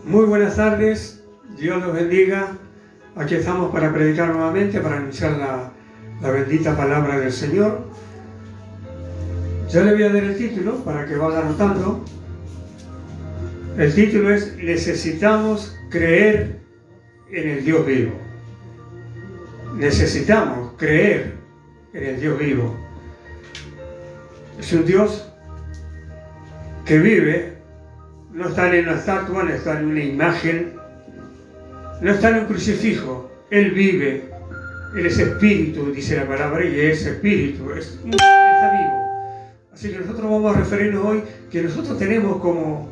Muy buenas tardes, Dios los bendiga. Aquí estamos para predicar nuevamente, para anunciar la bendita palabra del Señor. Yo le voy a dar el título para que vaya anotando. El título es Necesitamos creer en el Dios vivo. Necesitamos creer en el Dios vivo. Es un Dios que vive, no está en una estatua, no está en una imagen, no está en un crucifijo. Él vive, Él es espíritu, dice la palabra, y es espíritu, está vivo. Así que nosotros vamos a referirnos hoy que nosotros tenemos como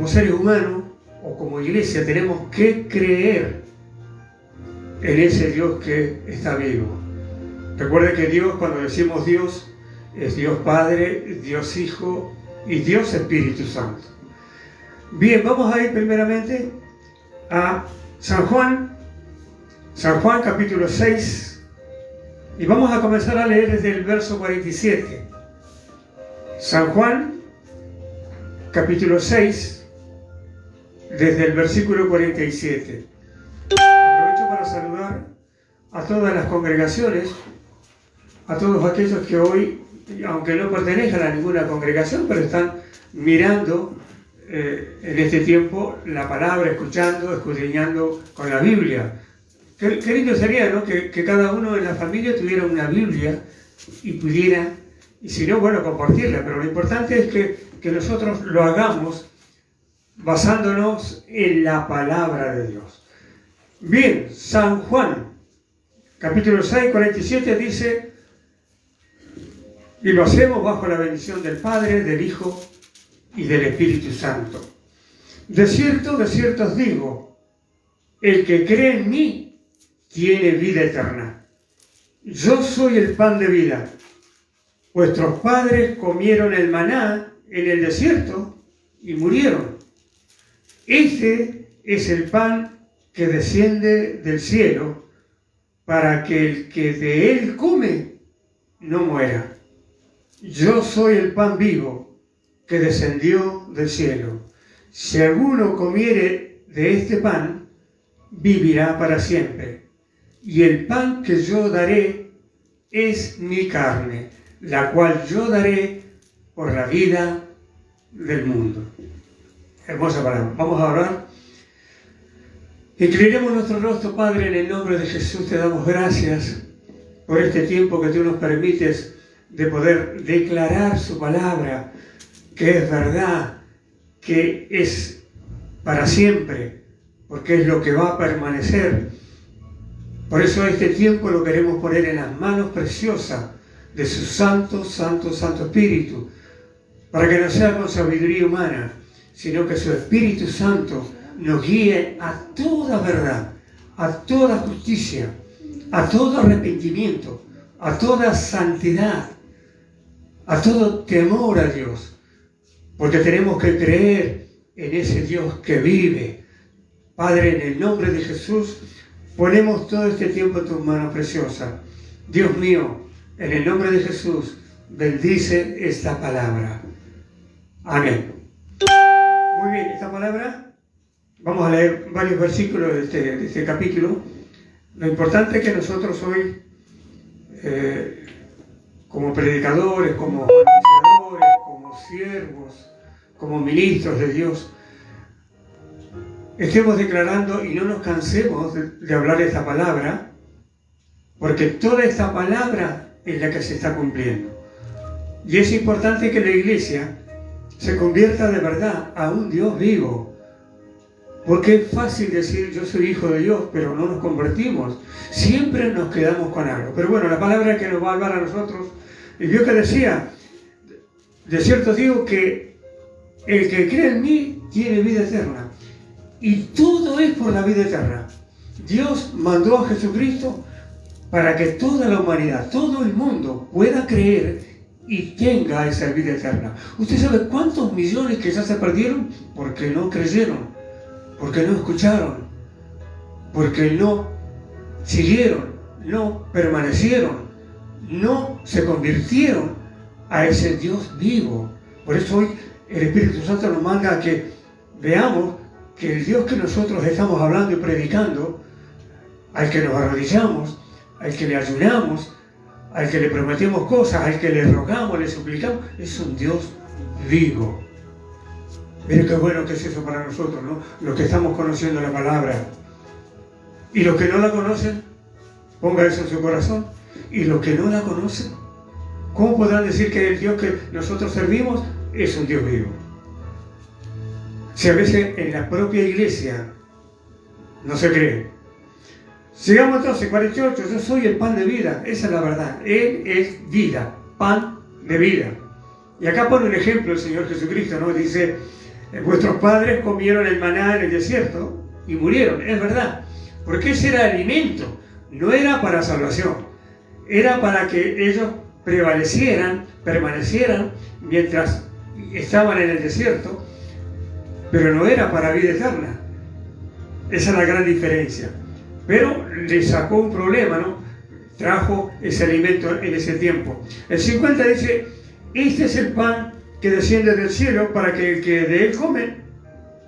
seres humanos o como iglesia, tenemos que creer en ese Dios que está vivo. Recuerde que Dios, cuando decimos Dios, es Dios Padre, Dios Hijo y Dios Espíritu Santo. Bien, vamos a ir primeramente a San Juan capítulo 6, y vamos a comenzar a leer desde el verso 47. San Juan capítulo 6, desde el versículo 47. Aprovecho para saludar a todas las congregaciones, a todos aquellos que hoy, aunque no pertenezcan a ninguna congregación, pero están mirando en este tiempo la palabra, escudriñando con la Biblia. Qué lindo sería, ¿no? Que cada uno en la familia tuviera una Biblia y pudiera, y si no, bueno, compartirla. Pero lo importante es que nosotros lo hagamos basándonos en la palabra de Dios. Bien, San Juan, capítulo 6, 47 dice: y lo hacemos bajo la bendición del Padre, del Hijo y del Espíritu Santo. De cierto os digo, el que cree en mí tiene vida eterna. Yo soy el pan de vida. Vuestros padres comieron el maná en el desierto y murieron. Este es el pan que desciende del cielo, para que el que de él come no muera. Yo soy el pan vivo que descendió del cielo. Si alguno comiere de este pan, vivirá para siempre. Y el pan que yo daré es mi carne, la cual yo daré por la vida del mundo. Hermosa palabra. Vamos a orar. Inclinemos nuestro rostro, Padre, en el nombre de Jesús. Te damos gracias por este tiempo que tú nos permites de poder declarar su palabra, que es verdad, que es para siempre, porque es lo que va a permanecer. Por eso este tiempo lo queremos poner en las manos preciosas de su Santo Espíritu, para que no sea con sabiduría humana, sino que su Espíritu Santo nos guíe a toda verdad, a toda justicia, a todo arrepentimiento, a toda santidad, a todo temor a Dios, porque tenemos que creer en ese Dios que vive. Padre, en el nombre de Jesús, ponemos todo este tiempo en tus manos preciosas. Dios mío, en el nombre de Jesús, bendice esta palabra. Amén. Muy bien, esta palabra, vamos a leer varios versículos de este capítulo. Lo importante es que nosotros hoy, como predicadores, como anunciadores, como siervos, como ministros de Dios, estemos declarando y no nos cansemos de hablar esta palabra, porque toda esta palabra es la que se está cumpliendo. Y es importante que la iglesia se convierta de verdad a un Dios vivo, porque es fácil decir yo soy hijo de Dios, pero no nos convertimos. Siempre nos quedamos con algo. Pero bueno, la palabra que nos va a hablar a nosotros, y Dios que decía: de cierto digo que el que cree en mí tiene vida eterna. Y todo es por la vida eterna. Dios mandó a Jesucristo para que toda la humanidad, todo el mundo pueda creer y tenga esa vida eterna. ¿Usted sabe cuántos millones que ya se perdieron? Porque no creyeron, porque no escucharon, porque no siguieron, no permanecieron, no se convirtieron a ese Dios vivo. Por eso hoy el Espíritu Santo nos manda a que veamos que el Dios que nosotros estamos hablando y predicando, al que nos arrodillamos, al que le ayunamos, al que le prometemos cosas, al que le rogamos, le suplicamos, es un Dios vivo. Mire qué bueno que es eso para nosotros, ¿no? Los que estamos conociendo la palabra. Y los que no la conocen, ponga eso en su corazón. Y los que no la conocen, ¿cómo podrán decir que el Dios que nosotros servimos es un Dios vivo? Si a veces en la propia iglesia no se cree. Sigamos entonces, 48, yo soy el pan de vida, esa es la verdad. Él es vida, pan de vida. Y acá pone un ejemplo el Señor Jesucristo, ¿no? Dice, vuestros padres comieron el maná en el desierto y murieron, es verdad. Porque ese era alimento, no era para salvación. Era para que ellos permanecieran mientras estaban en el desierto, pero no era para vida eterna. Esa es la gran diferencia. Pero le sacó un problema, ¿no? Trajo ese alimento en ese tiempo. El 50 dice, este es el pan que desciende del cielo para que el que de él come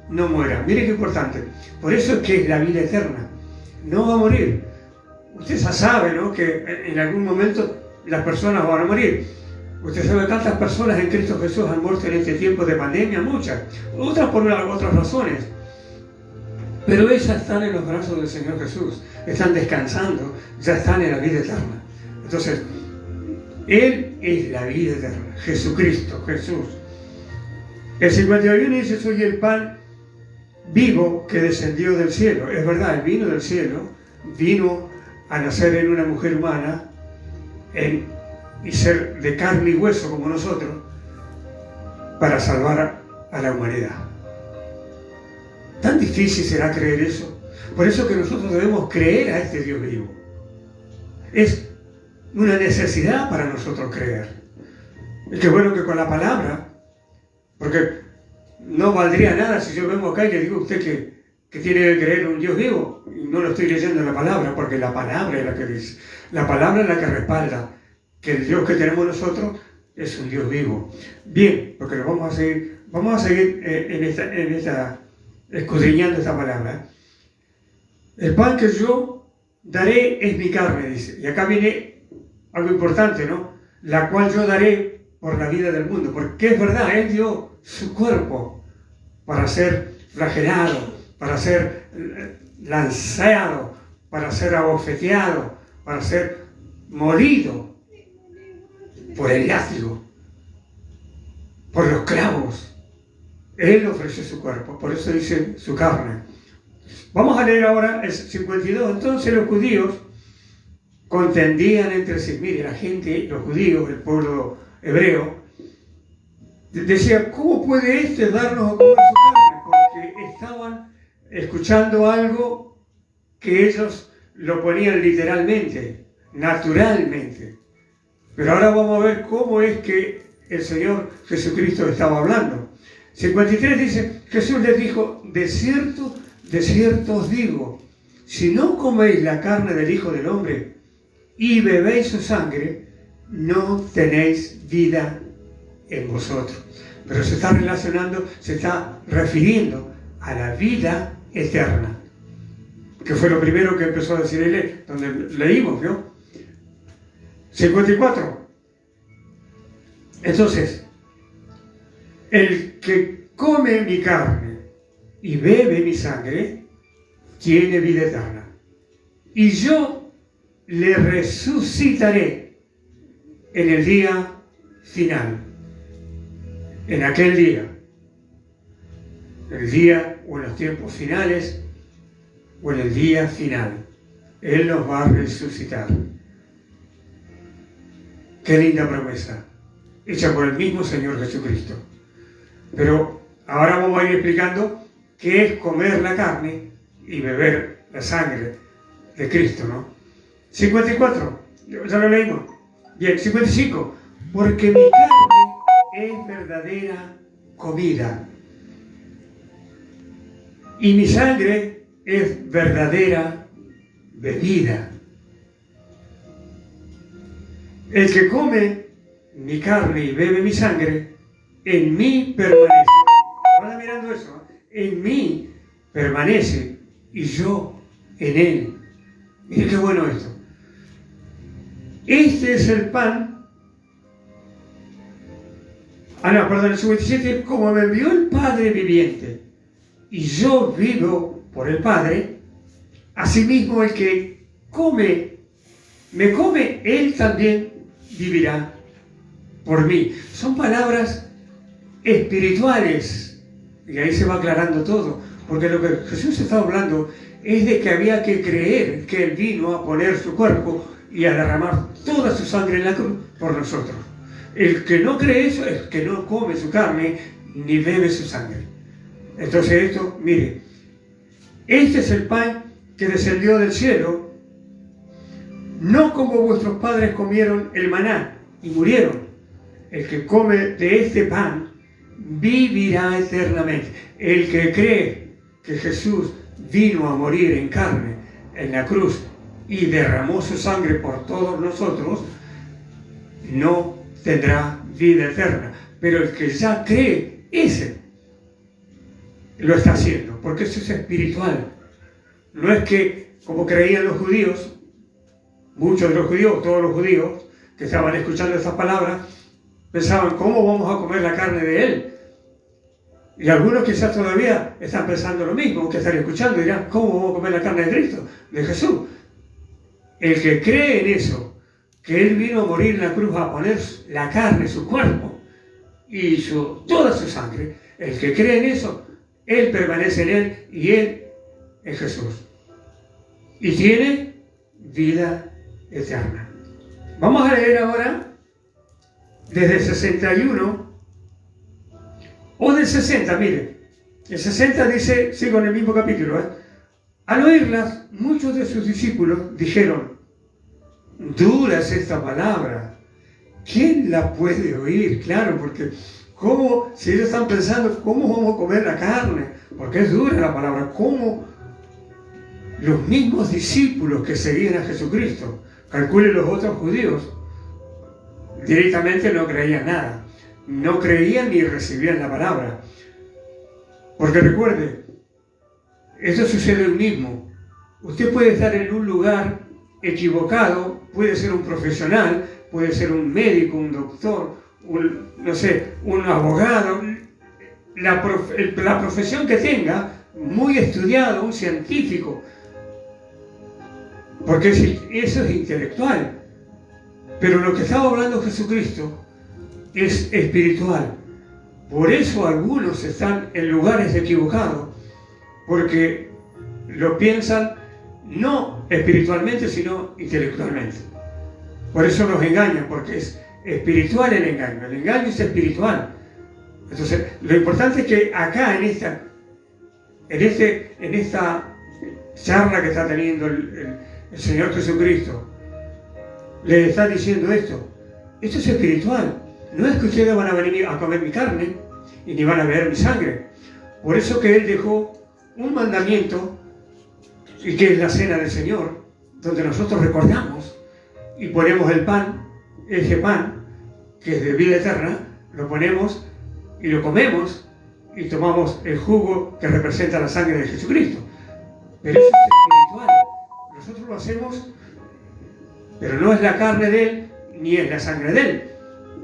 no muera. Mire qué importante. Por eso es que es la vida eterna. No va a morir. Usted ya sabe, ¿no?, que en algún momento las personas van a morir. Usted sabe, tantas personas en Cristo Jesús han muerto en este tiempo de pandemia, muchas. Otras por otras razones. Pero ellas están en los brazos del Señor Jesús. Están descansando, ya están en la vida eterna. Entonces, Él es la vida eterna. Jesucristo, Jesús. El 51 dice, soy el pan vivo que descendió del cielo. Es verdad, Él vino del cielo, vino a nacer en una mujer humana y ser de carne y hueso como nosotros para salvar a la humanidad. ¿Tan difícil será creer eso? Por eso que nosotros debemos creer a este Dios vivo. Es una necesidad para nosotros creer. Y qué bueno que con la palabra, porque no valdría nada si yo vengo acá y le digo a usted que tiene que creer en un Dios vivo, y no lo estoy leyendo en la palabra, porque la palabra es la que dice. La palabra es la que respalda que el Dios que tenemos nosotros es un Dios vivo. Bien, porque lo vamos a seguir escudriñando esta palabra. El pan que yo daré es mi carne, dice. Y acá viene algo importante, ¿no? La cual yo daré por la vida del mundo. Porque es verdad, Él dio su cuerpo para ser flagelado, para ser lanzado, para ser abofeteado, para ser molido por el látigo, por los clavos. Él ofreció su cuerpo, por eso dice su carne. Vamos a leer ahora el 52. Entonces los judíos contendían entre sí. Mire, la gente, los judíos, el pueblo hebreo, decía, ¿cómo puede este darnos a comer su carne? Porque estaban escuchando algo que ellos lo ponían literalmente, naturalmente. Pero ahora vamos a ver cómo es que el Señor Jesucristo estaba hablando. 53 dice, Jesús les dijo, de cierto os digo, si no coméis la carne del Hijo del Hombre y bebéis su sangre, no tenéis vida en vosotros. Pero se está relacionando, se está refiriendo a la vida eterna, que fue lo primero que empezó a decir él, donde leímos, ¿vio? 54. Entonces, el que come mi carne y bebe mi sangre, tiene vida eterna. Y yo le resucitaré en el día final. En aquel día. El día o en los tiempos finales o en el día final. Él nos va a resucitar. Qué linda promesa, hecha por el mismo Señor Jesucristo. Pero ahora vamos a ir explicando qué es comer la carne y beber la sangre de Cristo, ¿no? 54, ya lo leímos. Bien, 55. Porque mi carne es verdadera comida y mi sangre es verdadera bebida. El que come mi carne y bebe mi sangre, en mí permanece. Ahora mirando eso, en mí permanece y yo en él. Mire qué bueno esto. Este es el pan. Perdón, el 57, como me envió el Padre viviente y yo vivo por el Padre, asimismo el que me come, él también vivirá por mí. Son palabras espirituales y ahí se va aclarando todo, porque lo que Jesús está hablando es de que había que creer que Él vino a poner su cuerpo y a derramar toda su sangre en la cruz por nosotros. El que no cree eso es que no come su carne ni bebe su sangre. Entonces esto, mire, este es el pan que descendió del cielo, no como vuestros padres comieron el maná y murieron. El que come de este pan vivirá eternamente. El que cree que Jesús vino a morir en carne en la cruz y derramó su sangre por todos nosotros, no tendrá vida eterna. Pero el que ya cree, ese lo está haciendo, porque eso es espiritual. No es que, como creían los judíos, muchos de los judíos, todos los judíos que estaban escuchando estas palabras, pensaban, ¿cómo vamos a comer la carne de Él? Y algunos quizás todavía están pensando lo mismo, que están escuchando y dirán, ¿cómo vamos a comer la carne de Cristo, de Jesús? El que cree en eso, que Él vino a morir en la cruz a poner la carne, su cuerpo y toda su sangre, el que cree en eso, Él permanece en Él y Él en Jesús. Y tiene vida eterna. Vamos a leer ahora desde el 61 o del 60, mire. El 60 dice, sigo en el mismo capítulo, Al oírlas, muchos de sus discípulos dijeron, dura es esta palabra, ¿quién la puede oír? Claro, porque ¿cómo, si ellos están pensando, cómo vamos a comer la carne? Porque es dura la palabra. ¿Cómo los mismos discípulos que seguían a Jesucristo, calculen los otros judíos, directamente no creían nada? No creían ni recibían la palabra. Porque recuerde, esto sucede hoy mismo. Usted puede estar en un lugar equivocado, puede ser un profesional, puede ser un médico, un doctor, un abogado, la profesión que tenga, muy estudiado, un científico, porque eso es intelectual. Pero lo que estaba hablando Jesucristo es espiritual. Por eso algunos están en lugares equivocados, porque lo piensan no espiritualmente, sino intelectualmente. Por eso nos engañan, porque es espiritual el engaño es espiritual. Entonces, lo importante es que acá, en esta charla que está teniendo el Señor Jesucristo, le está diciendo esto es espiritual. No es que ustedes van a venir a comer mi carne y ni van a beber mi sangre. Por eso que Él dejó un mandamiento, y que es la cena del Señor, donde nosotros recordamos y ponemos el pan, ese pan que es de vida eterna, lo ponemos y lo comemos y tomamos el jugo que representa la sangre de Jesucristo. Pero eso es espiritual. Nosotros lo hacemos, pero no es la carne de Él ni es la sangre de Él.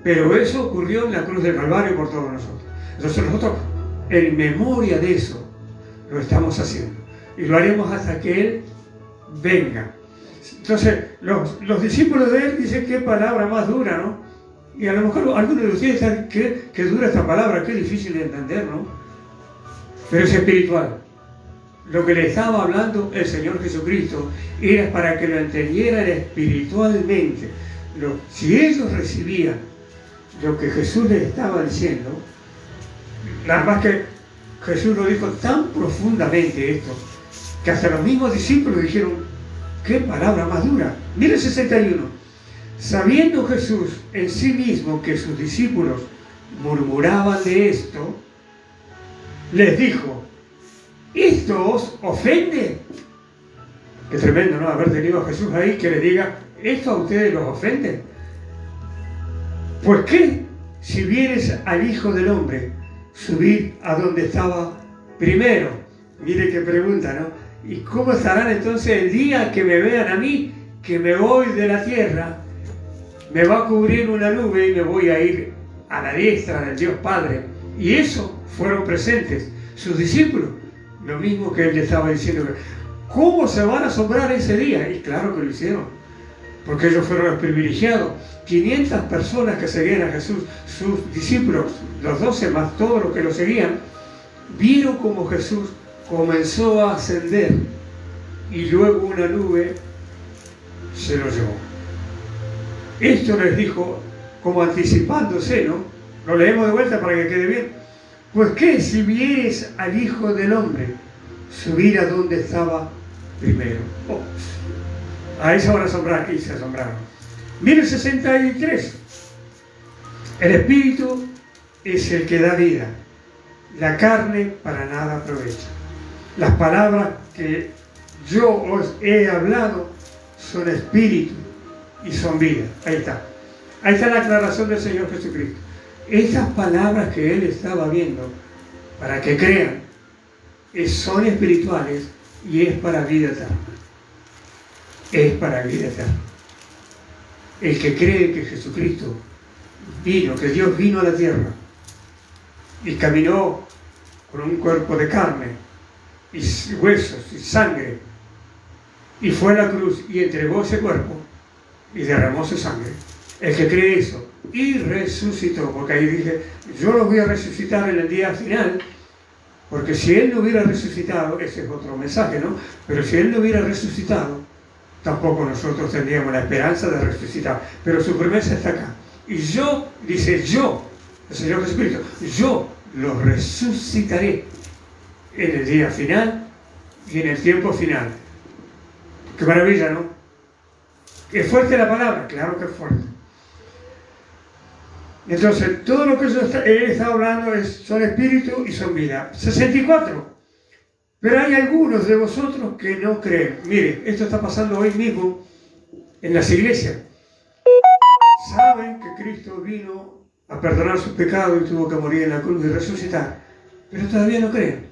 Pero eso ocurrió en la cruz del Calvario por todos nosotros. Entonces nosotros, en memoria de eso, lo estamos haciendo. Y lo haremos hasta que Él venga. Entonces, los discípulos de Él dicen, qué palabra más dura, ¿no? Y a lo mejor algunos de ustedes saben qué dura esta palabra, qué difícil de entender, ¿no? Pero es espiritual. Lo que le estaba hablando el Señor Jesucristo era para que lo entendieran espiritualmente. Si ellos recibían lo que Jesús les estaba diciendo, nada más que Jesús lo dijo tan profundamente esto, que hasta los mismos discípulos dijeron, qué palabra más dura. Mire el 61. Sabiendo Jesús en sí mismo que sus discípulos murmuraban de esto, les dijo, ¿esto os ofende? Qué tremendo, ¿no? Haber tenido a Jesús ahí que le diga, ¿esto a ustedes los ofende? Pues qué, si vieres al Hijo del Hombre subir a donde estaba primero. Mire qué pregunta, ¿no? ¿Y cómo estarán entonces el día que me vean a mí, que me voy de la tierra, me va a cubrir una nube y me voy a ir a la diestra del Dios Padre? Y eso fueron presentes sus discípulos, lo mismo que él le estaba diciendo. ¿Cómo se van a asombrar ese día? Y claro que lo hicieron, porque ellos fueron los privilegiados. 500 personas que seguían a Jesús, sus discípulos, los 12 más todos los que lo seguían, vieron como Jesús comenzó a ascender y luego una nube se lo llevó. Esto les dijo como anticipándose, ¿no? Lo leemos de vuelta para que quede bien. Pues qué si vieres al Hijo del Hombre subir a donde estaba primero. Oh, ahí se van a asombrar y se asombraron. Miren 63. El Espíritu es el que da vida. La carne para nada aprovecha. Las palabras que yo os he hablado son espíritu y son vida. Ahí está. Ahí está la aclaración del Señor Jesucristo. Estas palabras que Él estaba viendo, para que crean, son espirituales y es para vida eterna. Es para vida eterna. El que cree que Jesucristo vino, que Dios vino a la tierra y caminó con un cuerpo de carne y huesos y sangre y fue a la cruz y entregó ese cuerpo y derramó su sangre. El que cree eso y resucitó, porque ahí dije, yo lo voy a resucitar en el día final, porque si Él no hubiera resucitado, ese es otro mensaje, ¿no? Pero si Él no hubiera resucitado, tampoco nosotros tendríamos la esperanza de resucitar. Pero su promesa está acá. Y yo, dice yo, el Señor Jesucristo, yo los resucitaré en el día final y en el tiempo final. Qué maravilla, ¿no? ¿Es fuerte la palabra? Claro que es fuerte. Entonces, todo lo que él está hablando son espíritu y son vida. 64. Pero hay algunos de vosotros que no creen. Mire, esto está pasando hoy mismo en las iglesias. Saben que Cristo vino a perdonar sus pecados y tuvo que morir en la cruz y resucitar, pero todavía no creen.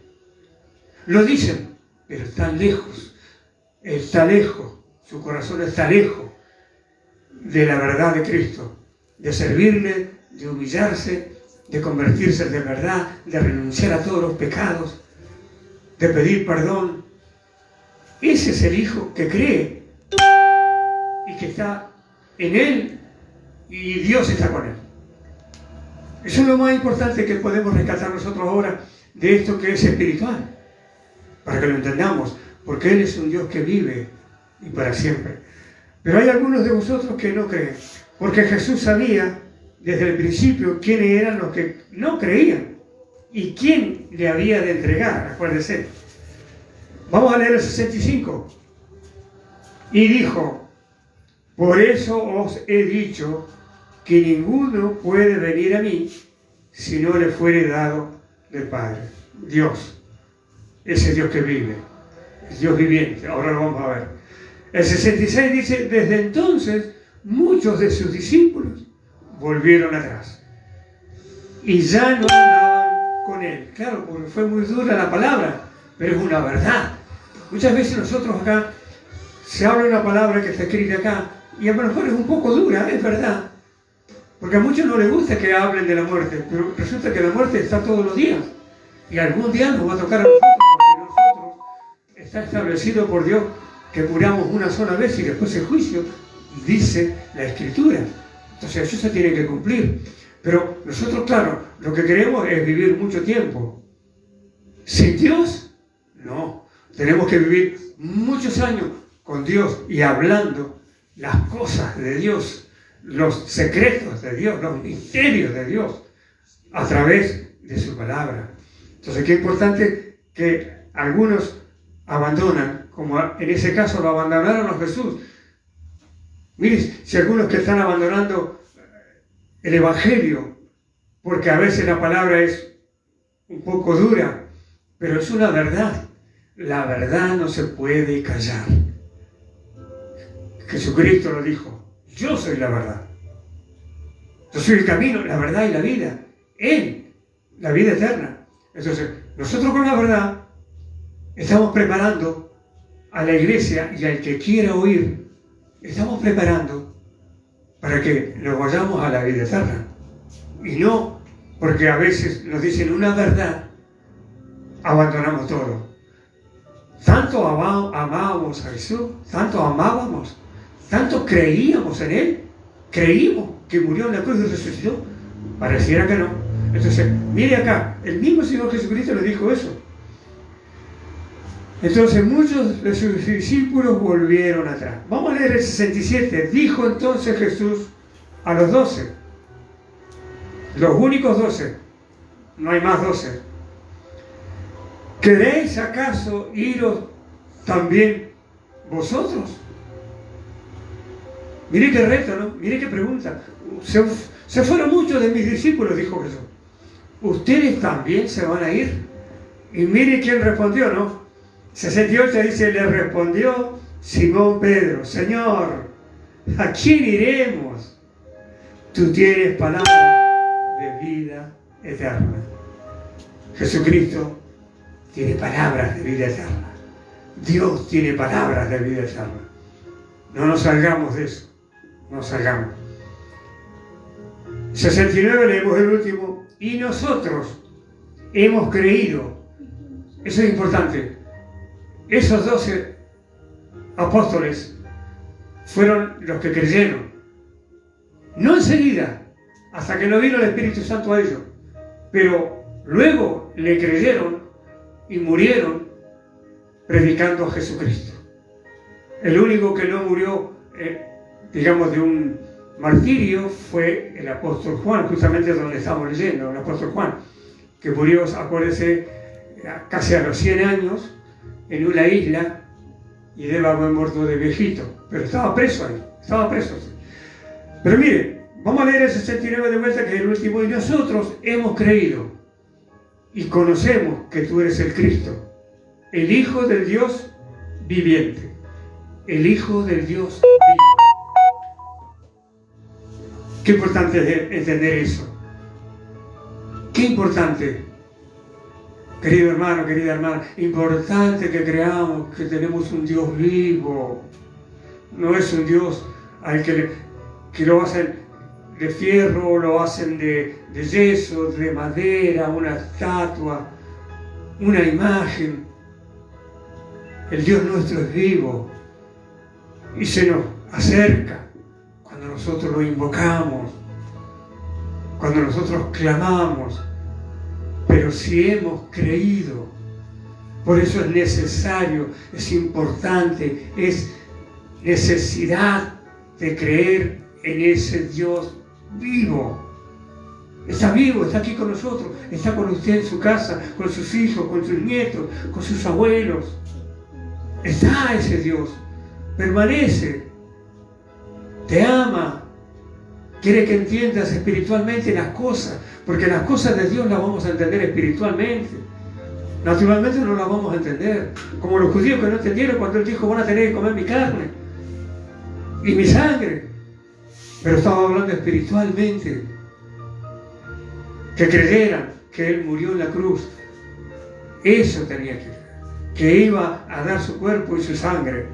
Lo dicen, pero están lejos. Está lejos. Su corazón está lejos de la verdad de Cristo, de servirle, de humillarse, de convertirse de verdad, de renunciar a todos los pecados, de pedir perdón. Ese es el Hijo que cree y que está en Él y Dios está con Él. Eso es lo más importante que podemos rescatar nosotros ahora de esto que es espiritual, para que lo entendamos, porque Él es un Dios que vive y para siempre. Pero hay algunos de vosotros que no creen, porque Jesús sabía desde el principio quiénes eran los que no creían y quién le había de entregar, acuérdense. Vamos a leer el 65. Y dijo, por eso os he dicho que ninguno puede venir a mí si no le fuere dado del Padre. Dios, ese Dios que vive, es Dios viviente. Ahora lo vamos a ver. El 66 dice, desde entonces muchos de sus discípulos volvieron atrás y ya no andaban con Él. Claro, porque fue muy dura la palabra, pero es una verdad. Muchas veces nosotros acá se habla una palabra que está escrita acá y a lo mejor es un poco dura, es verdad. Porque a muchos no les gusta que hablen de la muerte, pero resulta que la muerte está todos los días. Y algún día nos va a tocar a nosotros, porque nosotros está establecido por Dios que muramos una sola vez y después el juicio, dice la Escritura. Entonces eso se tiene que cumplir. Pero nosotros, claro, lo que queremos es vivir mucho tiempo. ¿Sin Dios? No. Tenemos que vivir muchos años con Dios y hablando las cosas de Dios, los secretos de Dios, los misterios de Dios, a través de su palabra. Entonces, qué importante que algunos abandonan, como en ese caso lo abandonaron a Jesús. Miren, si algunos que están abandonando el Evangelio, porque a veces la palabra es un poco dura, pero es una verdad. La verdad no se puede callar. Jesucristo lo dijo, yo soy la verdad. Yo soy el camino, la verdad y la vida. Él, la vida eterna. Entonces, nosotros con la verdad Estamos preparando a la iglesia y al que quiera oír, estamos preparando para que nos vayamos a la vida eterna. Y no porque a veces nos dicen una verdad, abandonamos todo. Tanto amábamos a Jesús, tanto amábamos, tanto creíamos en Él, creímos que murió en la cruz y resucitó. Pareciera que no. Entonces, mire acá, el mismo Señor Jesucristo le dijo eso. Entonces muchos de sus discípulos volvieron atrás. Vamos a leer el 67. Dijo entonces Jesús a los 12, los únicos 12, no hay más 12. ¿Queréis acaso iros también vosotros? Mire qué reto, ¿no? Mire qué pregunta. Se fueron muchos de mis discípulos, dijo Jesús. ¿Ustedes también se van a ir? Y mire quién respondió, ¿no? 68 dice, le respondió Simón Pedro, Señor, ¿a quién iremos? Tú tienes palabra de vida eterna. Jesucristo tiene palabras de vida eterna. Dios tiene palabras de vida eterna. No nos salgamos de eso. No salgamos. 69 leemos el último. Y nosotros hemos creído. Eso es importante. Esos 12 apóstoles fueron los que creyeron. No enseguida, hasta que no vino el Espíritu Santo a ellos. Pero luego le creyeron y murieron predicando a Jesucristo. El único que no murió, digamos, de un martirio fue el apóstol Juan, justamente donde estamos leyendo, el apóstol Juan, que murió, acuérdense, casi a los 100 años, en una isla, y debe haber muerto de viejito, pero estaba preso ahí, estaba preso. Pero mire, vamos a leer el 69 de vuelta, que es el último. Y nosotros hemos creído y conocemos que tú eres el Cristo, el Hijo del Dios viviente, el Hijo del Dios vivo. Qué importante es entender eso. Qué importante, querido hermano, querida hermana, importante que creamos que tenemos un Dios vivo. No es un Dios al que lo hacen de fierro, lo hacen de yeso, de madera, una estatua, una imagen. El Dios nuestro es vivo y se nos acerca cuando nosotros lo invocamos, cuando nosotros clamamos. Pero si hemos creído, por eso es necesario, es importante, es necesidad de creer en ese Dios vivo. Está vivo, está aquí con nosotros, está con usted en su casa, con sus hijos, con sus nietos, con sus abuelos. Está ese Dios, permanece, te ama, quiere que entiendas espiritualmente las cosas, porque las cosas de Dios las vamos a entender espiritualmente. Naturalmente no las vamos a entender, como los judíos que no entendieron cuando Él dijo, van a tener que comer mi carne y mi sangre. Pero estaba hablando espiritualmente, que creyeran que Él murió en la cruz. Eso tenía que creer, que iba a dar su cuerpo y su sangre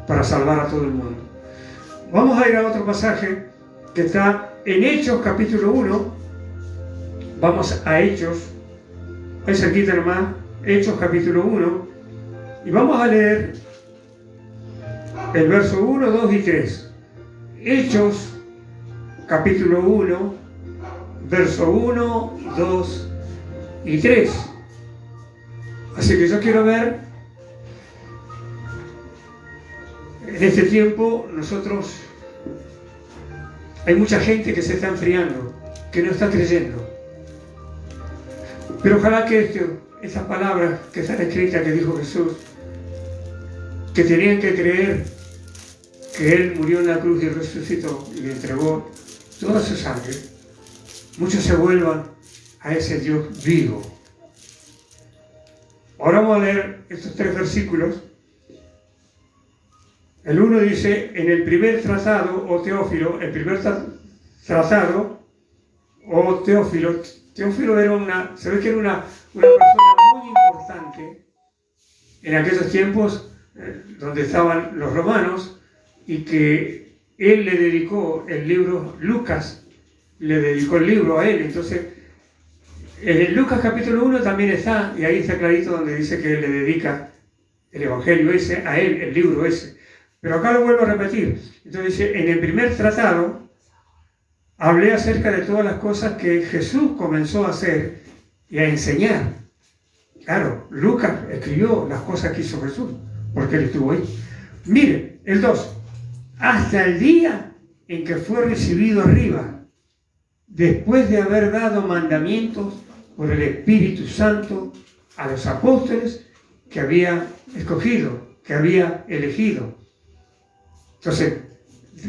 para salvar a todo el mundo. Vamos a ir a otro pasaje que está en Hechos capítulo 1. Vamos a Hechos, ahí cerquita nomás, Hechos capítulo 1, y vamos a leer el verso 1, 2 y 3. Hechos capítulo 1, verso 1, 2 y 3. Así que yo quiero ver, en este tiempo nosotros, hay mucha gente que se está enfriando, que no está creyendo. Pero ojalá que esas palabras que están escritas, que dijo Jesús, que tenían que creer que Él murió en la cruz y resucitó y le entregó toda su sangre, muchos se vuelvan a ese Dios vivo. Ahora vamos a leer estos 3 versículos. El 1 dice, en el primer tratado, o Teófilo, el primer tratado, o Teófilo era se ve que era una persona muy importante en aquellos tiempos donde estaban los romanos, y que él le dedicó el libro, Lucas le dedicó el libro a él. Entonces, en Lucas capítulo 1 también está, y ahí está clarito donde dice que él le dedica el evangelio ese a él, el libro ese. Pero acá lo vuelvo a repetir. Entonces dice, en el primer tratado hablé acerca de todas las cosas que Jesús comenzó a hacer y a enseñar. Claro, Lucas escribió las cosas que hizo Jesús, porque él estuvo ahí. Mire, el 2. Hasta el día en que fue recibido arriba, después de haber dado mandamientos por el Espíritu Santo a los apóstoles que había escogido, que había elegido. Entonces,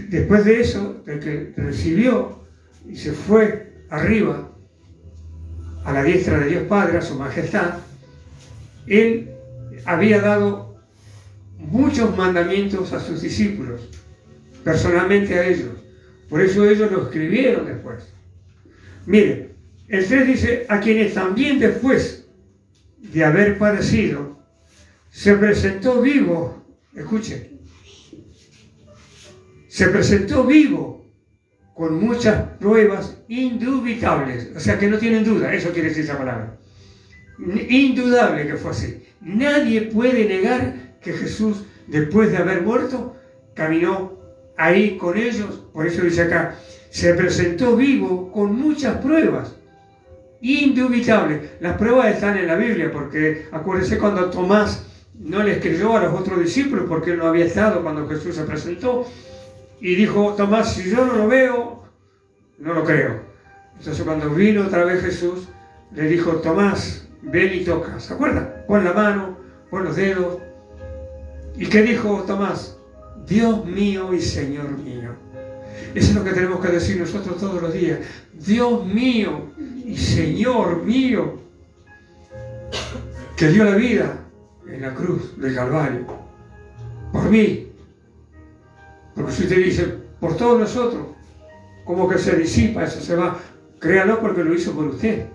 después de eso, de que recibió y se fue arriba a la diestra de Dios Padre, a su majestad, él había dado muchos mandamientos a sus discípulos, personalmente a ellos. Por eso ellos lo escribieron después. Mire, el 3 dice, a quienes también después de haber padecido, se presentó vivo, escuche, se presentó vivo con muchas pruebas indubitables, o sea que no tienen duda, eso quiere decir esa palabra. Indudable que fue así. Nadie puede negar que Jesús, después de haber muerto, caminó ahí con ellos. Por eso dice acá, se presentó vivo con muchas pruebas indubitables. Las pruebas están en la Biblia, porque acuérdense cuando Tomás no les creyó a los otros discípulos porque él no había estado cuando Jesús se presentó, y dijo Tomás, si yo no lo veo, no lo creo. Entonces cuando vino otra vez Jesús, le dijo, Tomás, ven y toca. ¿Se acuerdan? Pon la mano, pon los dedos. ¿Y qué dijo Tomás? Dios mío y Señor mío. Eso es lo que tenemos que decir nosotros todos los días. Dios mío y Señor mío, que dio la vida en la cruz del Calvario por mí. Porque si usted dice, por todos nosotros, como que se disipa, eso se va. Créalo porque lo hizo por usted.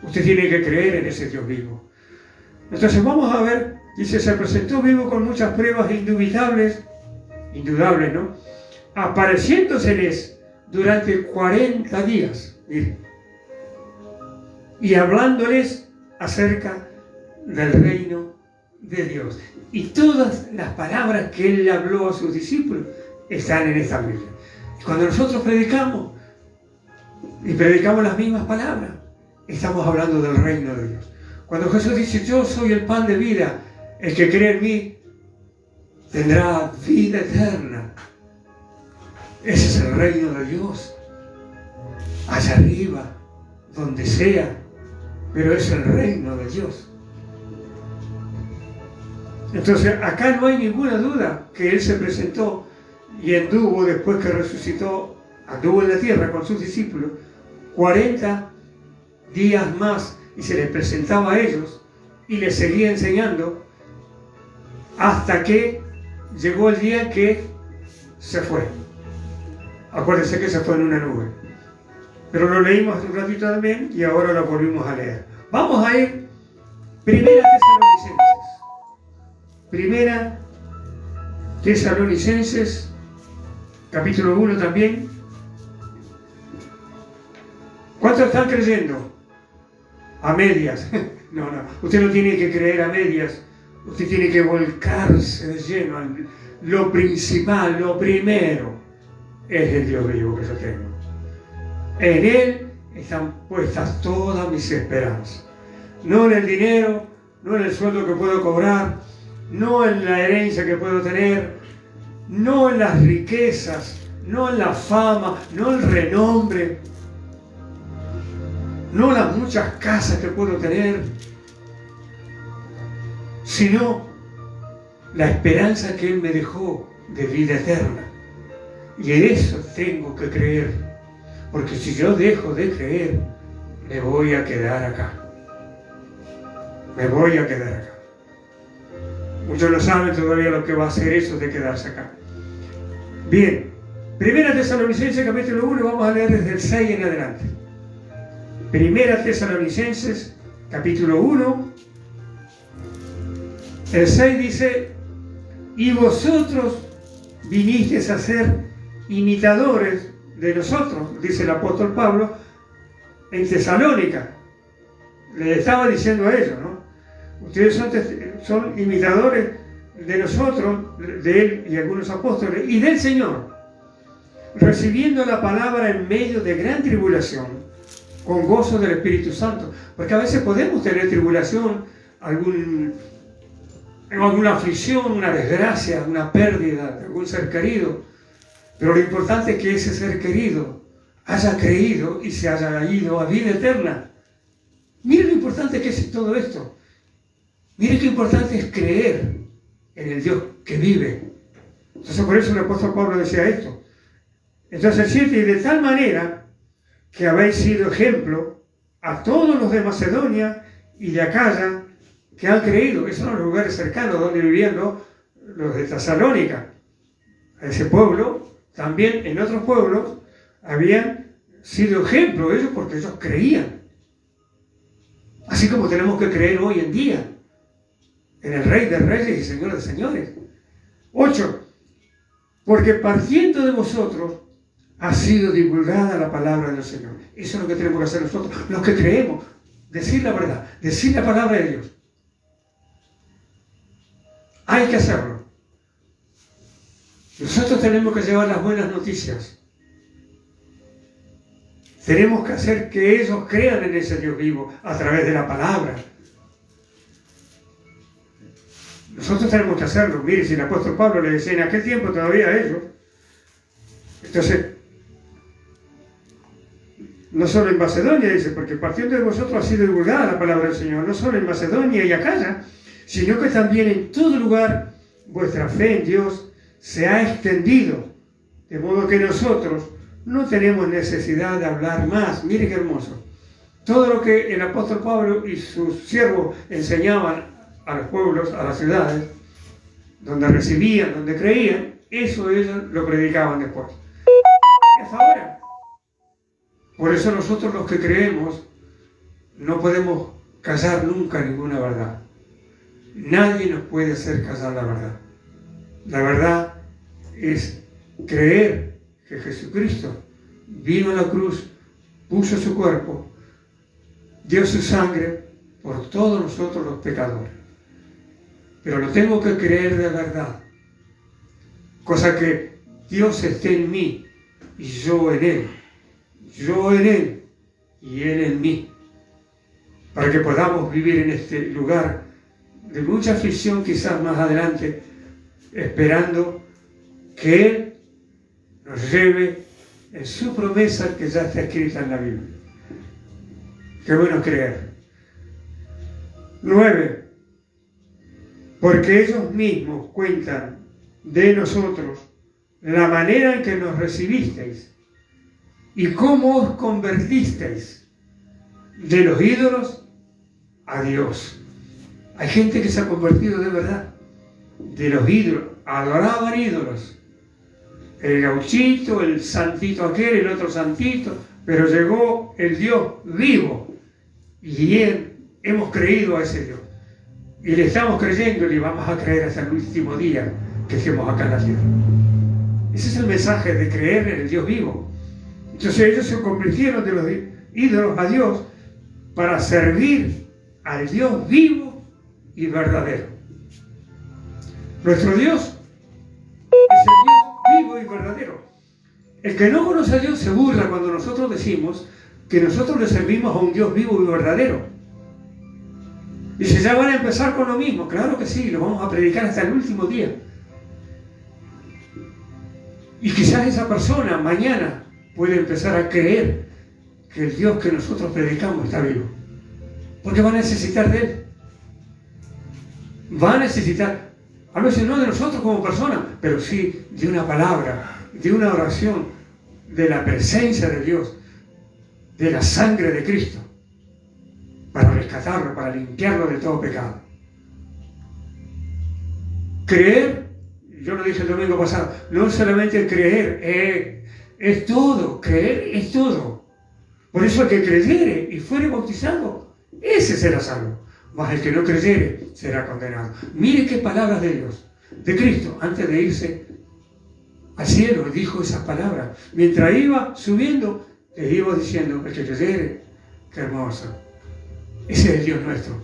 Usted tiene que creer en ese Dios vivo. Entonces vamos a ver, dice, se presentó vivo con muchas pruebas indudables, ¿no? Apareciéndoseles durante 40 días, mire, y hablándoles acerca del reino de Dios. Y todas las palabras que él le habló a sus discípulos están en esta Biblia. Y cuando nosotros predicamos, y predicamos las mismas palabras, estamos hablando del reino de Dios. Cuando Jesús dice, yo soy el pan de vida, el que cree en mí tendrá vida eterna. Ese es el reino de Dios. Allá arriba, donde sea, pero es el reino de Dios. Entonces, acá no hay ninguna duda que Él se presentó y anduvo, después que resucitó, anduvo en la tierra con sus discípulos 40 días más, y se les presentaba a ellos y les seguía enseñando hasta que llegó el día que se fue. Acuérdense que se fue en una nube, pero lo leímos hace un ratito también y ahora lo volvimos a leer. Vamos a ir Primera Tesalonicenses capítulo 1 también. ¿Cuántos están creyendo? A medias. No, usted no tiene que creer a medias. Usted tiene que volcarse de lleno. Lo principal, lo primero, es el Dios vivo que yo tengo. En Él están puestas todas mis esperanzas. No en el dinero, no en el sueldo que puedo cobrar, no en la herencia que puedo tener, no en las riquezas, no en la fama, no en el renombre, no en las muchas casas que puedo tener, sino la esperanza que Él me dejó de vida eterna. Y en eso tengo que creer, porque si yo dejo de creer, me voy a quedar acá. Me voy a quedar acá. Muchos no saben todavía lo que va a hacer eso de quedarse acá. Bien, Primera Tesalonicenses capítulo 1, vamos a leer desde el 6 en adelante. Primera Tesalonicenses capítulo 1, El 6 dice, y vosotros vinisteis a ser imitadores de nosotros, dice el apóstol Pablo, en Tesalónica. Le estaba diciendo a ellos, ¿no? Ustedes son imitadores de nosotros, de él y algunos apóstoles, y del Señor, recibiendo la palabra en medio de gran tribulación, con gozo del Espíritu Santo. Porque a veces podemos tener tribulación, alguna aflicción, una desgracia, una pérdida de algún ser querido, pero lo importante es que ese ser querido haya creído y se haya ido a vida eterna. Mire lo importante que es todo esto. Mire qué importante es creer en el Dios que vive. Entonces por eso el apóstol Pablo decía esto. Entonces el 7, y de tal manera que habéis sido ejemplo a todos los de Macedonia y de Acaya que han creído. Esos son los lugares cercanos donde vivían los de Tesalónica. A ese pueblo, también en otros pueblos, habían sido ejemplo ellos porque ellos creían. Así como tenemos que creer hoy en día en el Rey de Reyes y Señor de Señores. 8. Porque partiendo de vosotros ha sido divulgada la palabra del Señor. Eso es lo que tenemos que hacer nosotros, los que creemos. Decir la verdad, decir la palabra de Dios. Hay que hacerlo. Nosotros tenemos que llevar las buenas noticias. Tenemos que hacer que ellos crean en ese Dios vivo a través de la palabra. Nosotros tenemos que hacerlo. Mire, si el apóstol Pablo le decía en aquel tiempo todavía a ellos, entonces, no solo en Macedonia, dice, porque partiendo de vosotros ha sido divulgada la palabra del Señor, no solo en Macedonia y Acaya, sino que también en todo lugar vuestra fe en Dios se ha extendido, de modo que nosotros no tenemos necesidad de hablar más. Mire qué hermoso. Todo lo que el apóstol Pablo y sus siervos enseñaban a los pueblos, a las ciudades, donde recibían, donde creían, eso ellos lo predicaban después. Hasta ahora. Por eso nosotros los que creemos no podemos callar nunca ninguna verdad. Nadie nos puede hacer callar la verdad. La verdad es creer que Jesucristo vino a la cruz, puso su cuerpo, dio su sangre por todos nosotros los pecadores. Pero lo tengo que creer de verdad. Cosa que Dios esté en mí y yo en Él. Yo en Él y Él en mí. Para que podamos vivir en este lugar de mucha aflicción quizás más adelante, esperando que Él nos lleve en su promesa que ya está escrita en la Biblia. Qué bueno creer. 9. Porque ellos mismos cuentan de nosotros la manera en que nos recibisteis y cómo os convertisteis de los ídolos a Dios. Hay gente que se ha convertido de verdad de los ídolos, adoraban ídolos. El gauchito, el santito aquel, el otro santito, pero llegó el Dios vivo y hemos creído a ese Dios. Y le estamos creyendo y le vamos a creer hasta el último día que estemos acá en la tierra. Ese es el mensaje de creer en el Dios vivo. Entonces ellos se convirtieron de los ídolos a Dios para servir al Dios vivo y verdadero. Nuestro Dios es el Dios vivo y verdadero. El que no conoce a Dios se burla cuando nosotros decimos que nosotros le servimos a un Dios vivo y verdadero. Dice, ya van a empezar con lo mismo. Claro que sí, lo vamos a predicar hasta el último día. Y quizás esa persona mañana puede empezar a creer que el Dios que nosotros predicamos está vivo. Porque va a necesitar de Él. Va a necesitar, a veces no de nosotros como personas, pero sí de una palabra, de una oración, de la presencia de Dios, de la sangre de Cristo, para rescatarlo, para limpiarlo de todo pecado. Creer, yo lo dije el domingo pasado, no solamente creer, es todo, creer es todo. Por eso el que creyere y fuere bautizado, ese será salvo. mas el que no creyere será condenado. Mire qué palabras de Dios, de Cristo, antes de irse al cielo, dijo esas palabras. Mientras iba subiendo, les iba diciendo, el que creyere, qué hermoso. Ese es el Dios nuestro.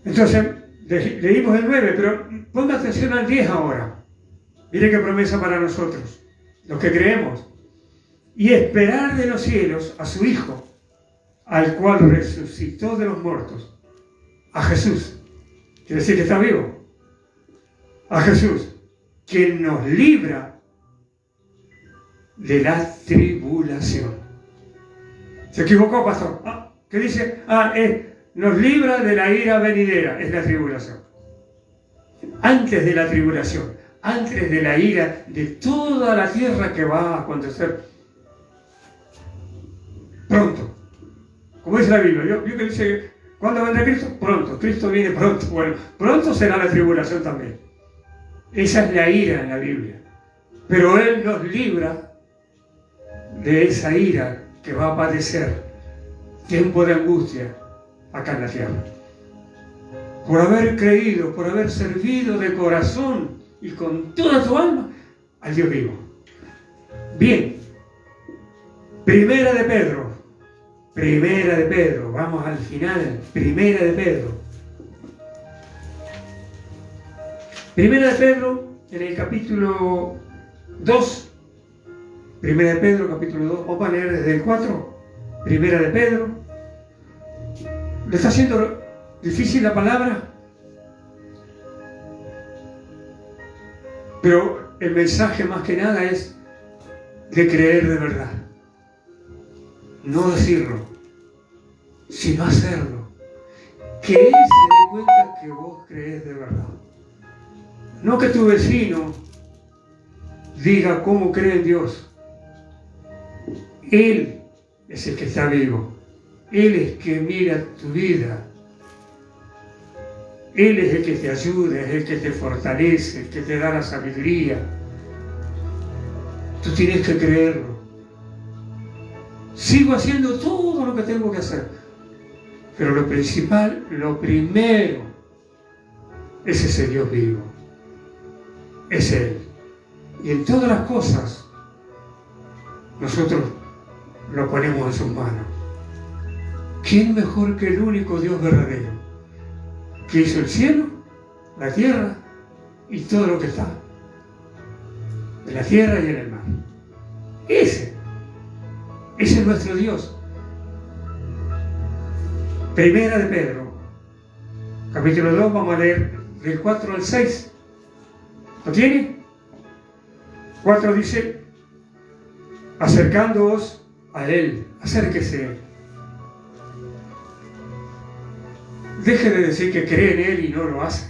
Entonces, leímos el 9, pero ponga atención al 10 ahora. Mire qué promesa para nosotros, los que creemos. Y esperar de los cielos a su Hijo, al cual resucitó de los muertos, a Jesús. Quiere decir que está vivo. A Jesús, quien nos libra de la tribulación. Se equivocó, pastor. ¿Qué dice? Nos libra de la ira venidera, es la tribulación. Antes de la tribulación, antes de la ira de toda la tierra que va a acontecer pronto. Como dice la Biblia, yo que dice, ¿cuándo vendrá Cristo? Pronto, Cristo viene pronto. Bueno, pronto será la tribulación también. Esa es la ira en la Biblia. Pero Él nos libra de esa ira que va a padecer, tiempo de angustia acá en la tierra. Por haber creído, por haber servido de corazón y con toda tu alma al Dios vivo. Bien, Primera de Pedro, vamos al final, Primera de Pedro, en el capítulo 2, Primera de Pedro, capítulo 2, vamos a leer desde el 4, Primera de Pedro. ¿Le está haciendo difícil la palabra? Pero el mensaje más que nada es de creer de verdad. No decirlo, sino hacerlo. Que Él se dé cuenta que vos crees de verdad. No que tu vecino diga cómo cree en Dios. Él es el que está vivo. Él es el que mira tu vida. Él es el que te ayuda, es el que te fortalece, el que te da la sabiduría. Tú tienes que creerlo. Sigo haciendo todo lo que tengo que hacer. Pero lo principal, lo primero, es ese Dios vivo. Es Él. Y en todas las cosas, nosotros lo ponemos en sus manos. ¿Quién mejor que el único Dios verdadero? Que hizo el cielo, la tierra y todo lo que está en la tierra y en el mar. Ese es nuestro Dios. Primera de Pedro, capítulo 2, vamos a leer del 4 al 6. ¿Lo tiene? 4 dice, acercándoos a Él, acérquese. Deje de decir que cree en Él y no lo hace.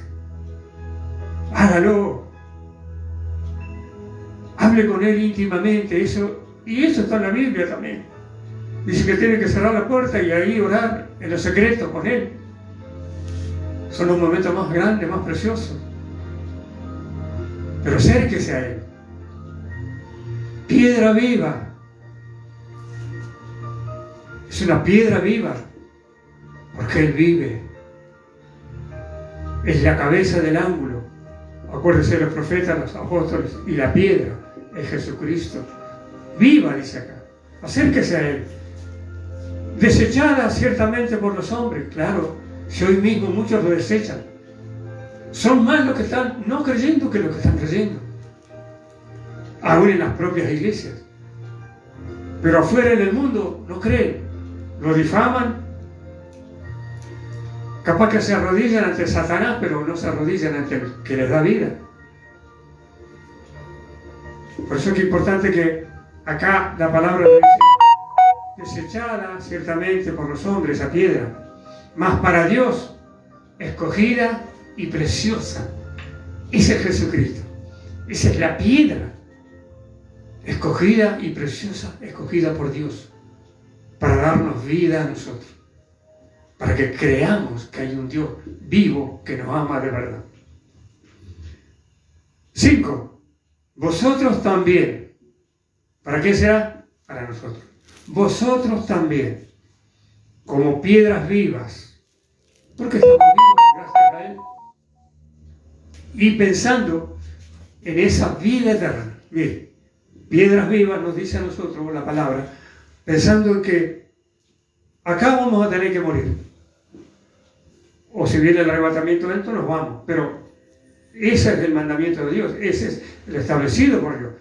Hágalo. Hable con Él íntimamente. Y eso está en la Biblia también. Dice que tiene que cerrar la puerta y ahí orar en lo secreto con Él. Son los momentos más grandes, más preciosos. Pero acérquese a Él. Piedra viva. Es una piedra viva. Porque Él vive. Es la cabeza del ángulo. Acuérdense de los profetas, los apóstoles, y la piedra es Jesucristo. Viva, dice acá. Acérquese a Él. Desechada ciertamente por los hombres, claro, si hoy mismo muchos lo desechan. Son más los que están no creyendo que los que están creyendo. Aún en las propias iglesias. Pero afuera en el mundo no creen. Lo difaman. Capaz que se arrodillan ante Satanás, pero no se arrodillan ante el que les da vida. Por eso es que es importante que acá la palabra dice, desechada ciertamente por los hombres a piedra, mas para Dios escogida y preciosa. Ese es Jesucristo. Esa es la piedra escogida y preciosa, escogida por Dios para darnos vida a nosotros. Para que creamos que hay un Dios vivo que nos ama de verdad. 5. Vosotros también. ¿Para qué será? Para nosotros. Vosotros también, como piedras vivas, Porque estamos vivos gracias a Él. Y pensando en esa vida eterna. Mire, piedras vivas nos dice a nosotros la palabra, pensando en que acá vamos a tener que morir. O si viene el arrebatamiento dentro, nos vamos. Pero ese es el mandamiento de Dios, ese es el establecido por Dios.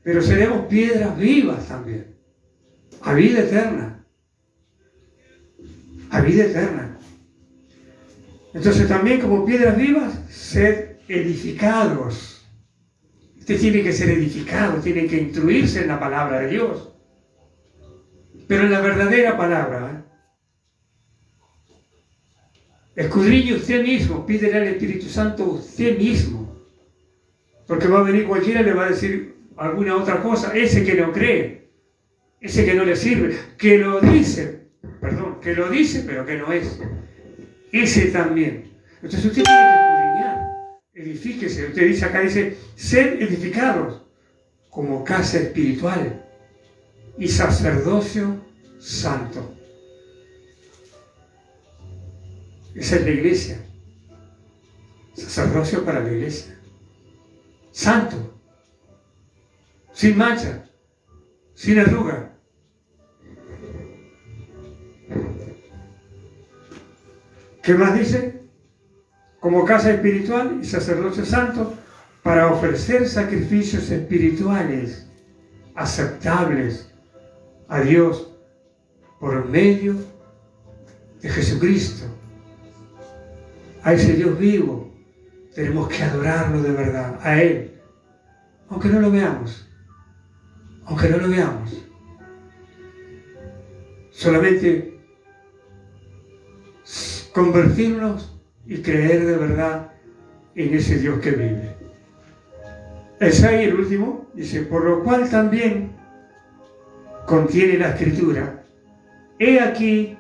Pero seremos piedras vivas también, a vida eterna. A vida eterna. Entonces también como piedras vivas, sed edificados. Usted tiene que ser edificado, tiene que instruirse en la palabra de Dios. Pero en la verdadera palabra, escudriñe usted mismo, pídele al Espíritu Santo usted mismo. Porque va a venir cualquiera y le va a decir alguna otra cosa, ese que no cree, ese que no le sirve, que lo dice, pero que no es. Ese también. Entonces usted tiene que escudriñar, edifíquese. Usted dice acá, dice, sed edificados como casa espiritual y sacerdocio santo. Esa es la iglesia. Sacerdocio para la iglesia. Santo. Sin mancha. Sin arruga. ¿Qué más dice? Como casa espiritual y sacerdocio santo para ofrecer sacrificios espirituales aceptables a Dios por medio de Jesucristo. A ese Dios vivo tenemos que adorarlo de verdad, a Él, aunque no lo veamos, solamente convertirnos y creer de verdad en ese Dios que vive. Isaías, el último, dice, por lo cual también contiene la Escritura, he aquí,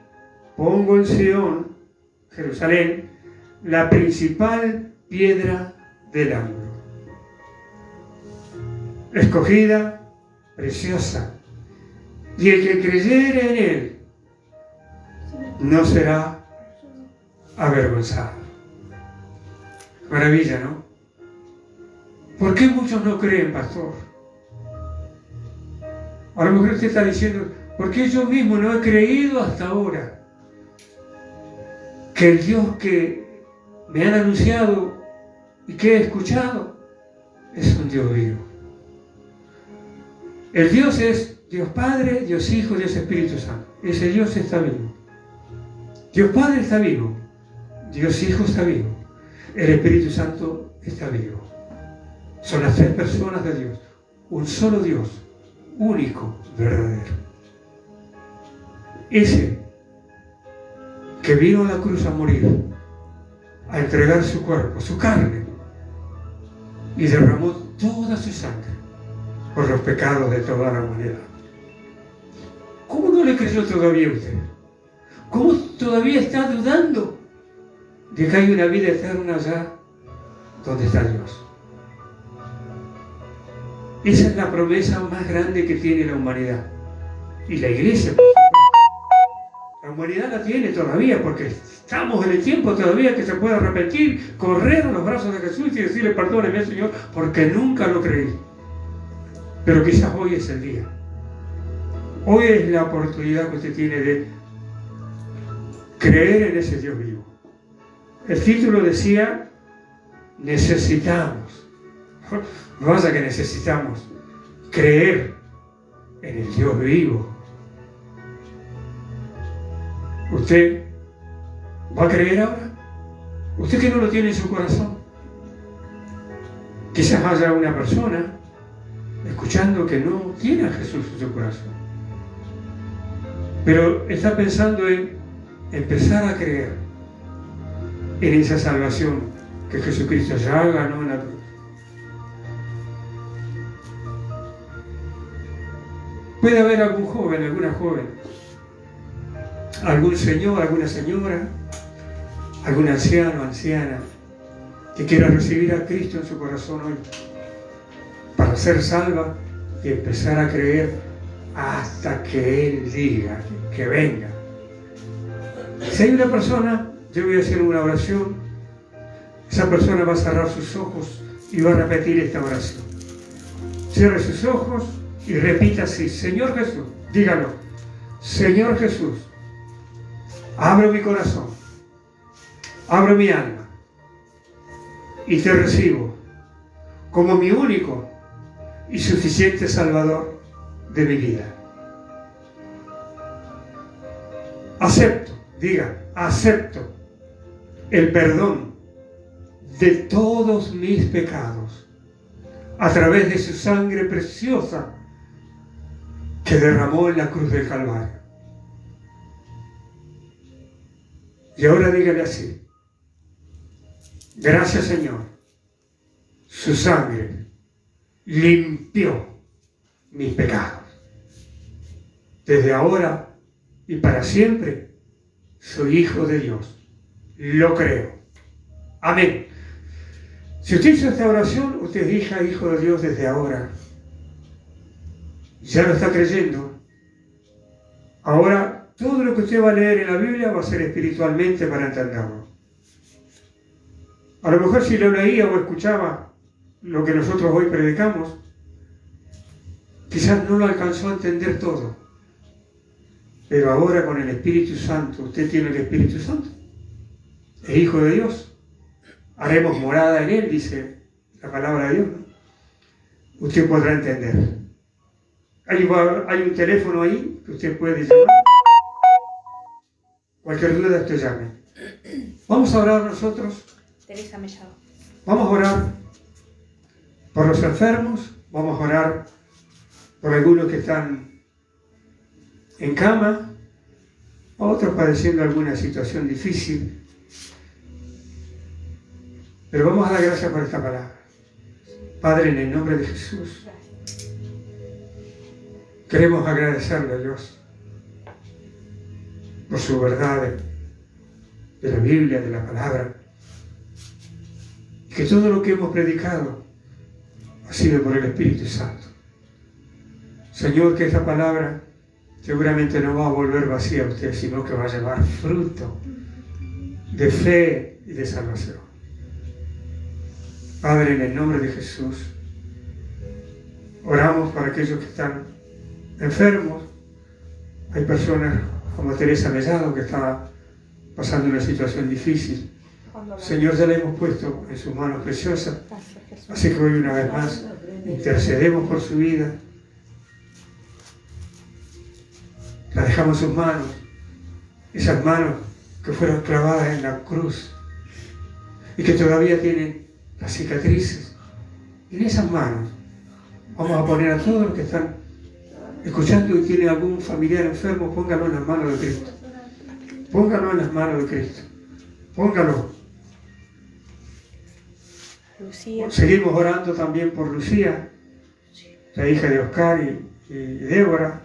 pongo en Sión, Jerusalén, la principal piedra del ángulo, escogida, preciosa, y el que creyere en Él no será avergonzado. Maravilla, ¿no? ¿Por qué muchos no creen, pastor? A lo mejor usted está diciendo, ¿por qué yo mismo no he creído hasta ahora que el Dios que me han anunciado y que he escuchado es un Dios vivo? El Dios es Dios Padre, Dios Hijo, Dios Espíritu Santo. Ese Dios está vivo. Dios Padre está vivo. Dios Hijo está vivo. El Espíritu Santo está vivo. Son las tres personas de Dios. Un solo Dios, único, verdadero. Ese que vino a la cruz a morir, a entregar su cuerpo, su carne, y derramó toda su sangre por los pecados de toda la humanidad. ¿Cómo no le creyó todavía usted? ¿Cómo todavía está dudando de que hay una vida eterna allá donde está Dios? Esa es la promesa más grande que tiene la humanidad. Y la iglesia, por supuesto. La humanidad la tiene todavía, porque estamos en el tiempo todavía que se puede arrepentir, correr a los brazos de Jesús y decirle, perdóneme, Señor, porque nunca lo creí. Pero quizás hoy es el día. Hoy es la oportunidad que usted tiene de creer en ese Dios vivo. El título decía, necesitamos. No vaya que necesitamos creer en el Dios vivo. ¿Usted va a creer ahora? ¿Usted que no lo tiene en su corazón? Quizás haya una persona escuchando que no tiene a Jesús en su corazón, pero está pensando en empezar a creer en esa salvación que Jesucristo ya ganó en la cruz. Puede haber algún joven, alguna joven, algún señor, alguna señora, algún anciano, anciana, que quiera recibir a Cristo en su corazón hoy, para ser salva y empezar a creer hasta que Él diga que venga. Si hay una persona yo voy a hacer una oración, esa persona va a cerrar sus ojos y va a repetir esta oración. Cierre sus ojos y repita así: Señor Jesús, dígalo, Señor Jesús, abro mi corazón, abro mi alma y te recibo como mi único y suficiente Salvador de mi vida. Acepto, diga, acepto el perdón de todos mis pecados a través de su sangre preciosa que derramó en la cruz del Calvario. Y ahora dígale así: gracias, Señor, su sangre limpió mis pecados. Desde ahora y para siempre soy hijo de Dios. Lo creo. Amén. Si usted hizo esta oración, usted es hija, hijo de Dios desde ahora. Ya lo está creyendo. Ahora, todo lo que usted va a leer en la Biblia va a ser espiritualmente para entenderlo. A lo mejor si lo leía o escuchaba lo que nosotros hoy predicamos, quizás no lo alcanzó a entender todo. Pero ahora con el Espíritu Santo, usted tiene el Espíritu Santo, es hijo de Dios. Haremos morada en él, dice la palabra de Dios, ¿no? Usted podrá entender. Hay un teléfono ahí que usted puede llamar. Cualquier duda usted llame. Vamos a orar nosotros. Teresa Mellado. Vamos a orar por los enfermos, vamos a orar por algunos que están en cama, otros padeciendo alguna situación difícil. Pero vamos a dar gracias por esta palabra. Padre, en el nombre de Jesús, queremos agradecerle a Dios por su verdad de la Biblia, de la palabra, y que todo lo que hemos predicado ha sido por el Espíritu Santo. Señor, que esta palabra seguramente no va a volver vacía a usted, sino que va a llevar fruto de fe y de salvación. Padre, en el nombre de Jesús, oramos para aquellos que están enfermos. Hay personas como Teresa Mellado que está pasando una situación difícil. Señor, ya le hemos puesto en sus manos preciosas. Así que hoy una vez más intercedemos por su vida. La dejamos en sus manos, esas manos que fueron clavadas en la cruz y que todavía tienen las cicatrices. En esas manos vamos a poner a todos los que están escuchando y tienen algún familiar enfermo, póngalo en las manos de Cristo. Póngalo en las manos de Cristo. Póngalo. Lucía. Seguimos orando también por Lucía, la hija de Oscar y Débora.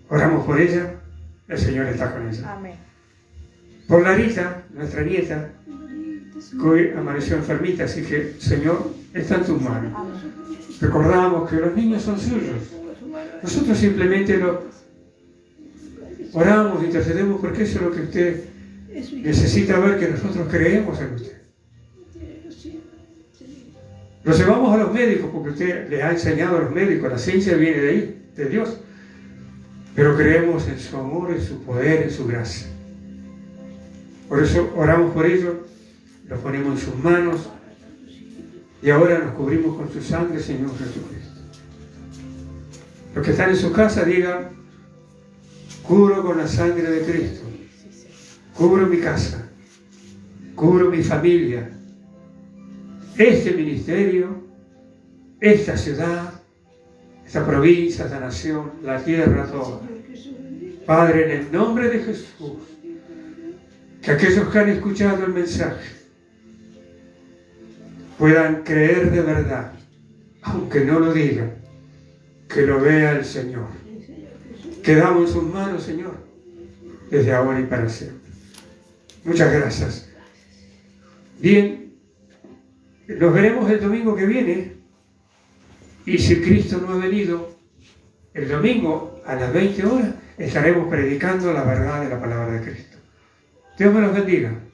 Oramos por ella, el Señor está con ella. Amén. Por Larita, nuestra nieta, que hoy amaneció enfermita, así que, Señor, está en tus manos. Amén. Recordamos que los niños son suyos. Nosotros simplemente lo oramos, intercedemos, porque eso es lo que usted necesita ver, que nosotros creemos en usted. Los llevamos a los médicos porque usted les ha enseñado a los médicos, la ciencia viene de ahí, de Dios. Pero creemos en su amor, en su poder, en su gracia. Por eso oramos por ellos, los ponemos en sus manos y ahora nos cubrimos con su sangre, Señor Jesucristo. Los que están en su casa digan: cubro con la sangre de Cristo, cubro mi casa, cubro mi familia, este ministerio, esta ciudad, esta provincia, esta nación, la tierra, toda. Padre, en el nombre de Jesús, que aquellos que han escuchado el mensaje puedan creer de verdad, aunque no lo digan, que lo vea el Señor. Quedamos en sus manos, Señor, desde ahora y para siempre. Muchas gracias. Bien, nos veremos el domingo que viene. Y si Cristo no ha venido, el domingo a las 20 horas estaremos predicando la verdad de la palabra de Cristo. Dios me los bendiga.